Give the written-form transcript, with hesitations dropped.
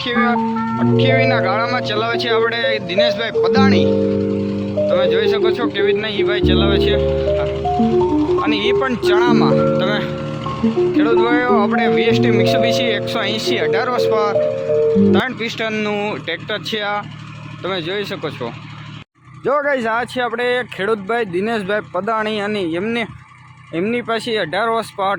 28ના ગાળામાં ચલાવે છે આપણે દિનેશભાઈ પદાણી। તમે જોઈ શકો છો કેવી રીતના એ ભાઈ ચલાવે છે, અને એ પણ ચણામાં। તમે ખેડૂત ભાઈઓ આપણે વીએસટી મિત્સુબિશી 180 18 હોર્સ પાવર 3 પિસ્ટનનું ટ્રેક્ટર છે આ, તમે જોઈ શકો છો। જો ગાઈઝ આ છે આપણે ખેડૂતભાઈ દિનેશભાઈ પદાણી, અને એમની પાસે 18 હોર્સ પાવર